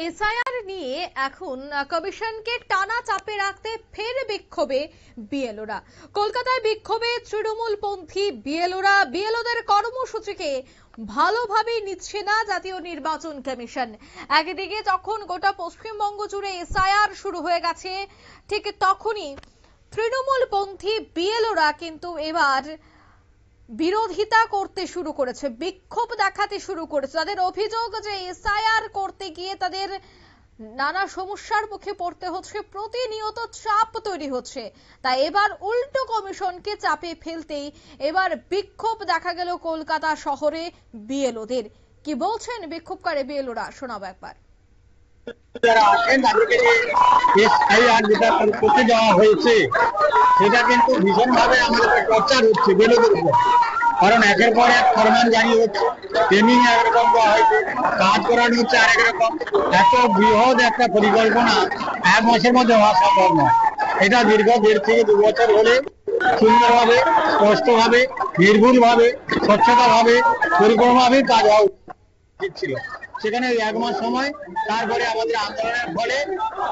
SIR নিয়ে এখন কমিশনকে টানা চাপে রাখতে ফের বিক্ষোভে বিএলওরা। কলকাতায় বিক্ষোভে তৃণমূলপন্থী বিএলওদের কর্মসূচিকে ভালোভাবে নিচ্ছে না জাতীয় নির্বাচন কমিশন। একদিকে যখন গোটা পশ্চিমবঙ্গ জুড়ে এসআইআর শুরু হয়ে গেছে, ঠিক তখনই তৃণমূলপন্থী বিএলওরা কিন্তু এবার বিরোধিতা করতে শুরু করেছে, বিক্ষোভ দেখাতে শুরু করেছে। তাদের অভিযোগ যে এসআইআর করতে গিয়ে তাদের নানা সমস্যার মুখে পড়তে হচ্ছে, প্রতিনিয়ত চাপ তৈরি হচ্ছে। তাই এবার উল্টো কমিশনকে চাপে ফেলতেই এবার বিক্ষোভ দেখা গেল কলকাতা শহরে বিএলওদের। কি বলছেন বিক্ষোভকারী বিএলওরা, শোনাবো একবার। যারা আছেন তাদেরকে এসআইআর যেটা করতে দেওয়া হয়েছে সেটা কিন্তু ভীষণভাবে আমাদের টর্চার হচ্ছে বিরোধীদের উপর। কারণ একের পর এক ফরমান জারি হচ্ছে, ট্রেনিং একরকম দেওয়া হয়েছে, কাজ করানো হচ্ছে আরেক রকম। এত বৃহৎ একটা পরিকল্পনা এক মাসের মধ্যে হওয়া সম্ভব নয়। এটা দীর্ঘ 1.5 থেকে 2 বছর হলে সুন্দরভাবে, স্পষ্টভাবে, নির্ভুলভাবে, স্বচ্ছতাভাবে, পরিপূর্ণভাবে কাজ হওয়া উচিত ছিল। সেখানে 1 মাস সময়, তারপরে আমাদের আন্দোলনের ফলে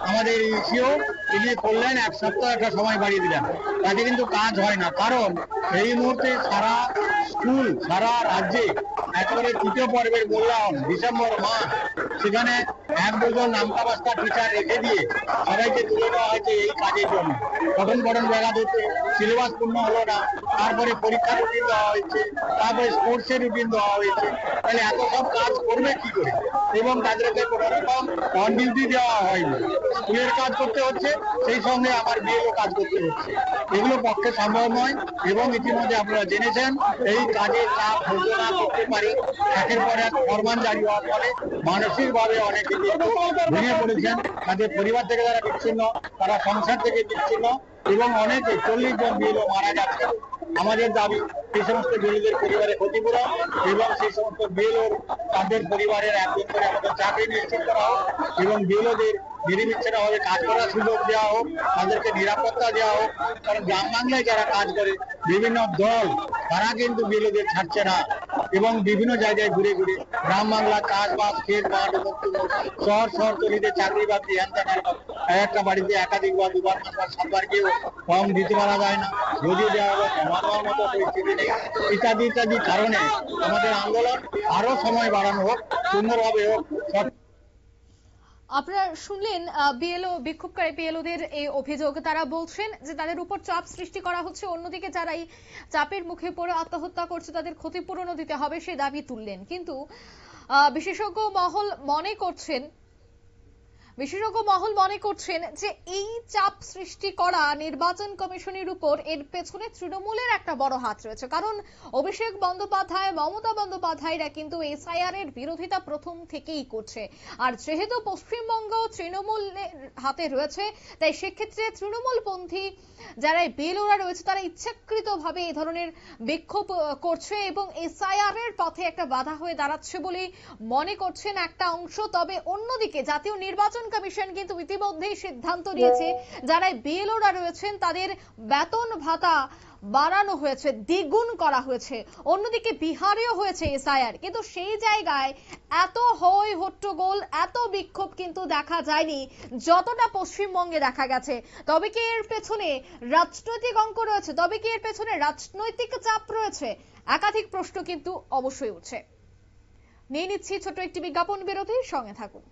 আমাদের ইসিও তিনি করলেন 1 সপ্তাহ একটা সময় বাড়িয়ে দিলেন। তাতে কিন্তু কাজ হয় না। কারণ এই মুহূর্তে সারা স্কুল, সারা রাজ্যে একেবারে 3য় পর্বের মূল্যায়ন ডিসেম্বর মাস, সেখানে 1-2 জন নামকা বাস্তা টিচার রেখে দিয়ে সবাইকে তুলে নেওয়া হয়েছে এই কাজের জন্য। পঠন ব্যাঘাত হচ্ছে, সিলেবাস পূর্ণ হলো না, তারপরে পরীক্ষার রুটিন দেওয়া হয়েছে, তারপরে স্পোর্টসের রুটিন দেওয়া হয়েছে। তাহলে এত সব কাজ করবে কি করে? এবং তাদেরকে কোনো রকম অন ডিউটি দেওয়া হয়নি। স্কুলের কাজ করতে হচ্ছে, সেই সঙ্গে আমার বিএলও কাজ করতে হচ্ছে। এগুলো পক্ষে সম্ভব নয়। এবং ইতিমধ্যে আপনারা জেনেছেন এই কাজে চাপ সহ্য না করতে পারি একের পর এক ফরমান জারি হওয়ার ফলে মানসিকভাবে অনেকে কিন্তু ভেঙে পড়েছেন। তাদের পরিবার থেকে যারা বিচ্ছিন্ন, তারা সংসার থেকে বিচ্ছিন্ন, এবং অনেকে 40 জন বিএলও মারা যাচ্ছে। আমাদের দাবি সেই সমস্ত বিএলওদের পরিবারের ক্ষতিপূরণ এবং সেই সমস্ত বিএলওর তাদের পরিবারের একজন করে আমাদের চাকরি নিশ্চিত করা হোক এবং বিএলওদের নির্বিচ্ছিন্নভাবে কাজ করার সুযোগ দেওয়া হোক, তাদেরকে নিরাপত্তা দেওয়া হোক। কারণ গ্রাম বাংলায় যারা কাজ করে বিভিন্ন দল, তারা কিন্তু বিএলওদের ছাড়ছে না এবং বিভিন্ন জায়গায় ঘুরে ঘুরে গ্রাম বাংলা চাষবাস, ক্ষেত মাঠ এবং শহরতলিতে চাকরি বাকরি একটা বাড়িতে একাধিকবার 2বার 5বার 7বার গিয়েও ফর্ম দিতে পারা যায় না, যদিও দেওয়া হবে মানার মতো পরিস্থিতি নেই। ইত্যাদি ইত্যাদি কারণে আমাদের আন্দোলন আরো সময় বাড়ানো হোক, সুন্দরভাবে হোক। আপনারা শুনলেন বিক্ষোভকারী বিএলওদের এই অভিযোগ। তারা বলছেন যে তাদের উপর চাপ সৃষ্টি করা হচ্ছে, অন্যদিকে যারা এই চাপের মুখে পড়ে আত্মহত্যা করছে তাদের ক্ষতিপূরণও দিতে হবে, সেই দাবি তুললেন। কিন্তু বিশেষজ্ঞ মহল মনে করছেন যে এই চাপ সৃষ্টি করা নির্বাচন কমিশনের উপর, এর পেছনে তৃণমূলের একটা বড় হাত রয়েছে। কারণ অভিষেক বন্দ্যোপাধ্যায়, মমতা বন্দ্যোপাধ্যায়রা কিন্তু এসআইআর এর বিরোধিতা প্রথম থেকেই করছে। আর যেহেতু পশ্চিমবঙ্গ তৃণমূলের হাতে রয়েছে, তাই সেক্ষেত্রে তৃণমূলপন্থী যারা বিএলওরা রয়েছে তারা ইচ্ছাকৃতভাবে এই ধরনের বিক্ষোভ করছে এবং এসআইআর এর পথে একটা বাধা হয়ে দাঁড়াচ্ছে বলে মনে করছেন একটা অংশ। তবে অন্যদিকে জাতীয় নির্বাচন কমিশন কিন্তু ইতিমধ্যেই সিদ্ধান্ত নিয়েছে যারা বিএলওরা রয়েছেন তাদের বেতন ভাতা বাড়ানো হয়েছে, দ্বিগুণ করা হয়েছে। অন্যদিকে বিহারেও হয়েছে এসআইআর, কিন্তু সেই জায়গায় এত হই হট্টগোল, এত বিক্ষোভ কিন্তু দেখা যায়নি যতটা পশ্চিমবঙ্গে দেখা গেছে। তবে কি এর পেছনে রাজনৈতিক অঙ্ক রয়েছে? তবে কি এর পেছনে রাজনৈতিক চাপ রয়েছে? একাধিক প্রশ্ন কিন্তু অবশ্যই উঠছে। নিয়ে নিচ্ছি ছোট একটি বিজ্ঞাপন বিরতির, সঙ্গে থাকুন।